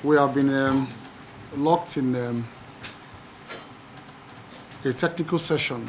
We have been locked in a technical session.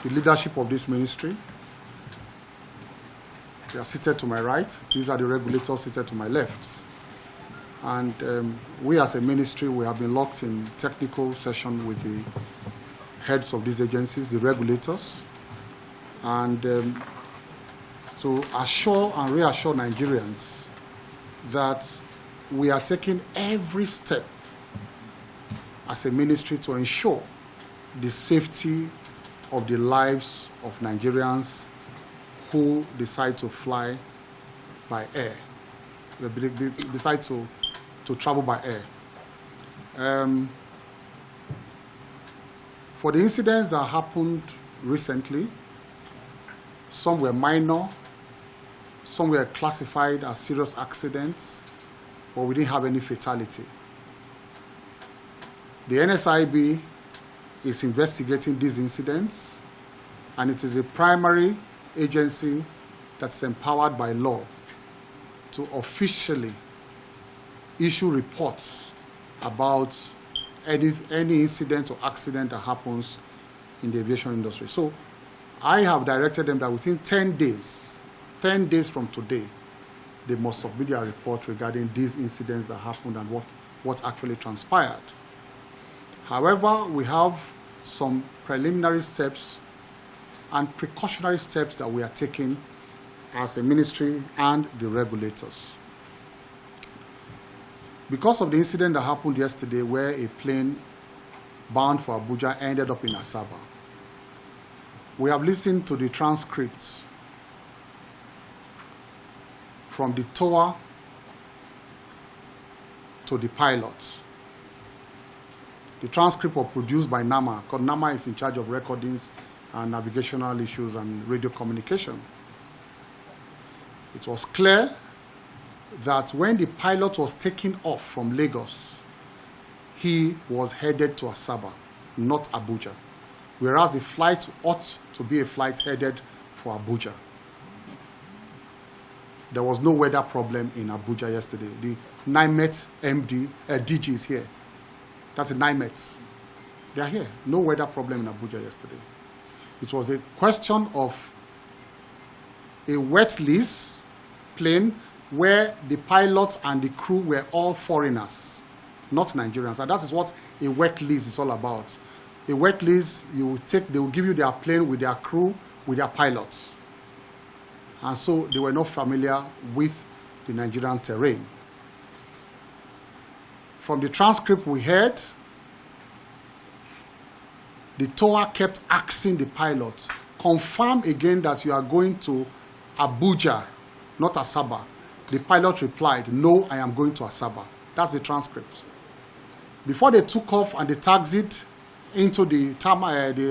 The leadership of this ministry, they are seated to my right. These are the regulators seated to my left. And we as a ministry, we have been locked in technical session with the heads of these agencies, the regulators, and to assure and reassure Nigerians that we are taking every step as a ministry to ensure the safety of the lives of Nigerians who decide to fly by air, decide to travel by air. For the incidents that happened recently, some were minor, some were classified as serious accidents, but we didn't have any fatality. The NSIB is investigating these incidents, and it is a primary agency that's empowered by law to officially issue reports about any incident or accident that happens in the aviation industry. So I have directed them that within 10 days from today, they must submit their report regarding these incidents that happened and what actually transpired. However, we have some preliminary steps and precautionary steps that we are taking as a ministry and the regulators. Because of the incident that happened yesterday where a plane bound for Abuja ended up in Asaba, we have listened to the transcripts from the tower to the pilot. The transcript was produced by NAMA, because NAMA is in charge of recordings and navigational issues and radio communication. It was clear that when the pilot was taking off from Lagos, he was headed to Asaba, not Abuja, whereas the flight ought to be a flight headed for Abuja. There was no weather problem in Abuja yesterday. The NIMET DG is here. That's the NIMET. They are here. No weather problem in Abuja yesterday. It was a question of a wet lease plane where the pilots and the crew were all foreigners, not Nigerians. And that is what a wet lease is all about. A wet lease, they will give you their plane with their crew, with their pilots. And so they were not familiar with the Nigerian terrain. From the transcript we heard, the tower kept asking the pilot, confirm again that you are going to Abuja, not Asaba. The pilot replied, no, I am going to Asaba. That's the transcript. Before they took off and they taxied into the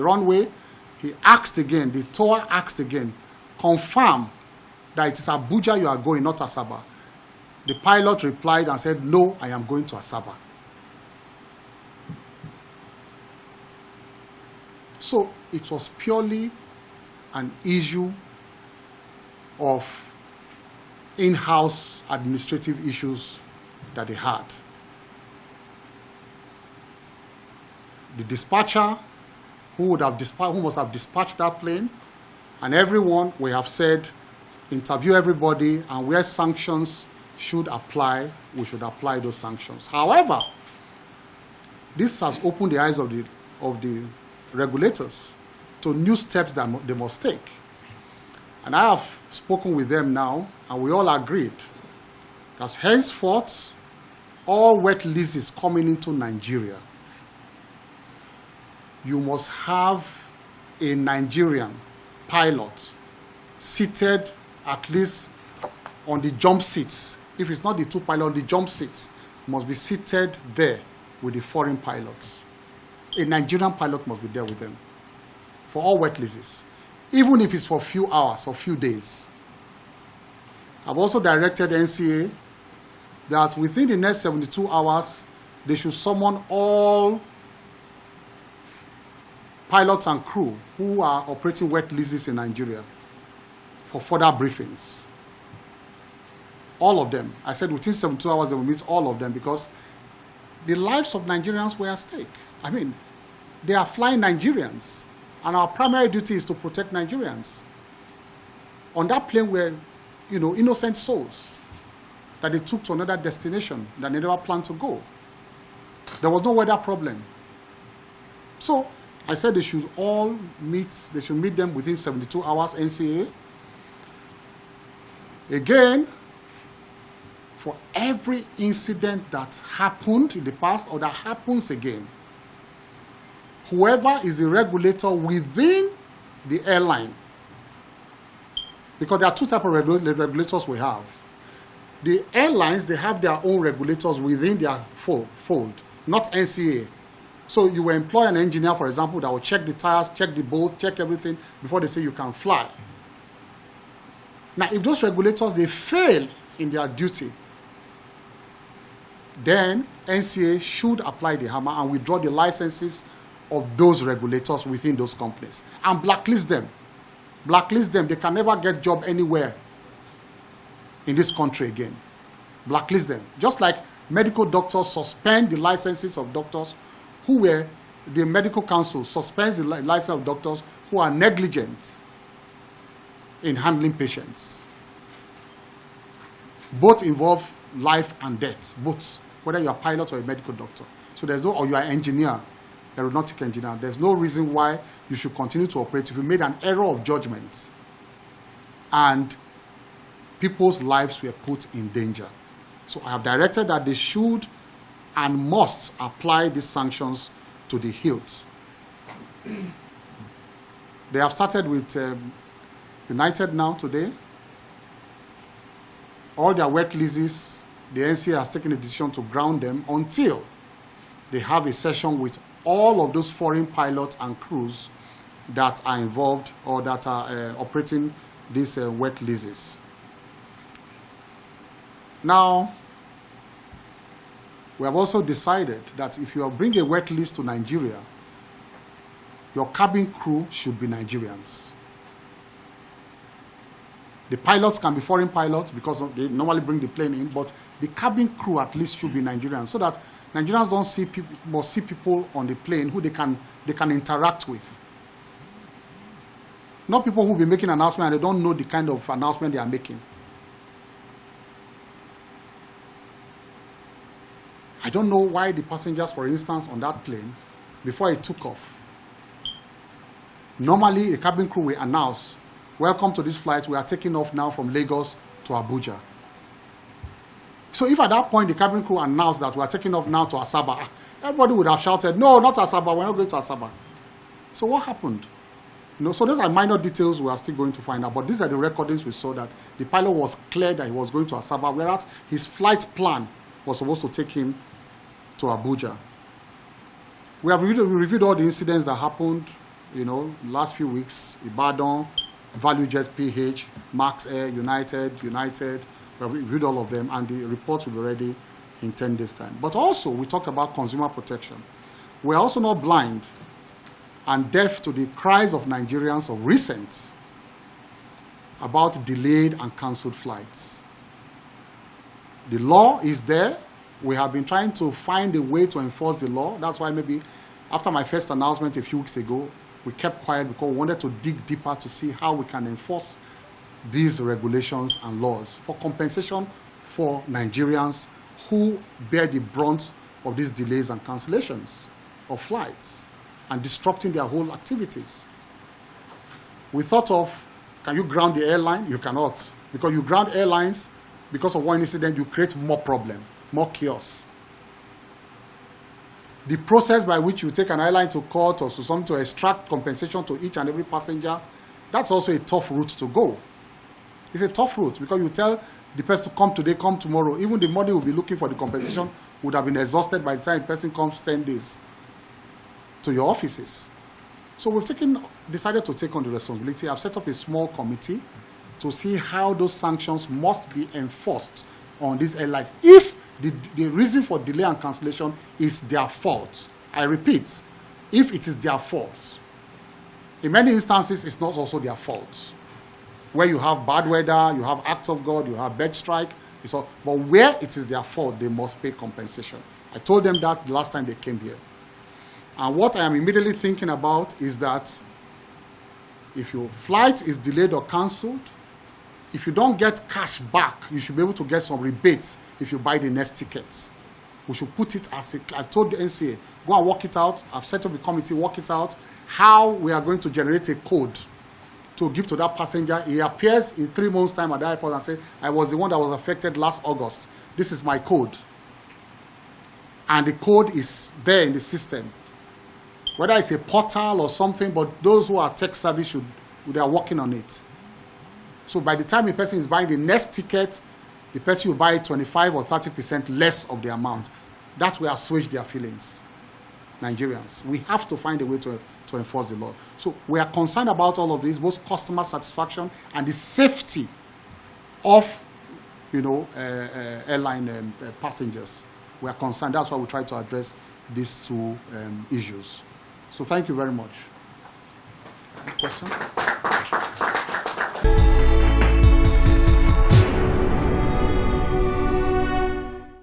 runway, he asked again, the tower asked again, confirm that it is Abuja you are going, not Asaba. The pilot replied and said, no, I am going to Asaba. So it was purely an issue of in-house administrative issues that they had. The dispatcher who must have dispatched that plane, and everyone, we have said, interview everybody, and where sanctions should apply, we should apply those sanctions. However, this has opened the eyes of the regulators to new steps that they must take. And I have spoken with them now, and we all agreed that henceforth, all wet leases coming into Nigeria, you must have a Nigerian pilot seated at least on the jump seats. If it's not the two pilots, on the jump seats must be seated there with the foreign pilots. A Nigerian pilot must be there with them for all wet leases, even if it's for a few hours or few days. I've also directed NCA that within the next 72 hours, they should summon all pilots and crew who are operating wet leases in Nigeria for further briefings. All of them. I said within 72 hours they will meet all of them because the lives of Nigerians were at stake. I mean, they are flying Nigerians, and our primary duty is to protect Nigerians. On that plane were, innocent souls that they took to another destination that they never planned to go. There was no weather problem. So I said they should meet them within 72 hours, NCA. Again, for every incident that happened in the past or that happens again, whoever is the regulator within the airline, because there are two types of regulators we have. The airlines, they have their own regulators within their fold, not NCA. So you will employ an engineer, for example, that will check the tires, check the bolt, check everything before they say you can fly. Now, if those regulators, they fail in their duty, then NCA should apply the hammer and withdraw the licenses of those regulators within those companies and blacklist them. Blacklist them. They can never get job anywhere in this country again. Blacklist them. Just like medical doctors suspend the licenses of doctors who were, the medical council suspends the license of doctors who are negligent in handling patients. Both involve life and death, both, whether you're a pilot or a medical doctor. So there's no, or you're an engineer, aeronautic engineer, there's no reason why you should continue to operate if you made an error of judgment and people's lives were put in danger. So I have directed that they should and must apply these sanctions to the hilt. They have started with United now today. All their wet leases, the NCA has taken a decision to ground them until they have a session with all of those foreign pilots and crews that are involved or that are operating these wet leases. Now, we have also decided that if you bring a wet lease to Nigeria, your cabin crew should be Nigerians. The pilots can be foreign pilots because they normally bring the plane in, but the cabin crew at least should be Nigerians so that Nigerians don't see people, must see people on the plane who they can interact with. Not people who will be making announcements and they don't know the kind of announcement they are making. I don't know why the passengers, for instance, on that plane, before it took off, normally the cabin crew will announce, "Welcome to this flight, we are taking off now from Lagos to Abuja." So if at that point the cabin crew announced that we are taking off now to Asaba, everybody would have shouted, "No, not Asaba, we're not going to Asaba." So what happened? So these are minor details we are still going to find out, but these are the recordings we saw that the pilot was clear that he was going to Asaba, whereas his flight plan was supposed to take him to Abuja. We have reviewed all the incidents that happened, last few weeks. Ibadan, ValueJet PH, Max Air, United. We have reviewed all of them, and the reports will be ready in 10 days' time. But also, we talked about consumer protection. We are also not blind and deaf to the cries of Nigerians of recent about delayed and cancelled flights. The law is there. We have been trying to find a way to enforce the law. That's why maybe after my first announcement a few weeks ago, we kept quiet because we wanted to dig deeper to see how we can enforce these regulations and laws for compensation for Nigerians who bear the brunt of these delays and cancellations of flights and disrupting their whole activities. We thought of, can you ground the airline? You cannot. Because you ground airlines, because of one incident, you create more problem, more chaos. The process by which you take an airline to court or to something to extract compensation to each and every passenger, that's also a tough route to go. It's a tough route because you tell the person to come today, come tomorrow. Even the money will be looking for the compensation would have been exhausted by the time the person comes 10 days to your offices. So we've decided to take on the responsibility. I've set up a small committee to see how those sanctions must be enforced on these airlines if the reason for delay and cancellation is their fault. I repeat, if it is their fault. In many instances, it's not also their fault. Where you have bad weather, you have acts of God, you have bird strike, But where it is their fault, they must pay compensation. I told them that the last time they came here. And what I am immediately thinking about is that if your flight is delayed or cancelled, if you don't get cash back, you should be able to get some rebates if you buy the next tickets. We should put it as I told the NCA, go and work it out. I've set up a committee, work it out, how we are going to generate a code to give to that passenger. He appears in 3 months' time at the airport and says, I was the one that was affected last August. This is my code. And the code is there in the system. Whether it's a portal or something, but those who are tech savvy, they are working on it. So by the time a person is buying the next ticket, the person will buy 25 or 30% less of the amount. That will assuage their feelings. Nigerians, we have to find a way to enforce the law. So we are concerned about all of this, both customer satisfaction and the safety of, airline passengers. We are concerned. That's why we try to address these two issues. So thank you very much. Any question?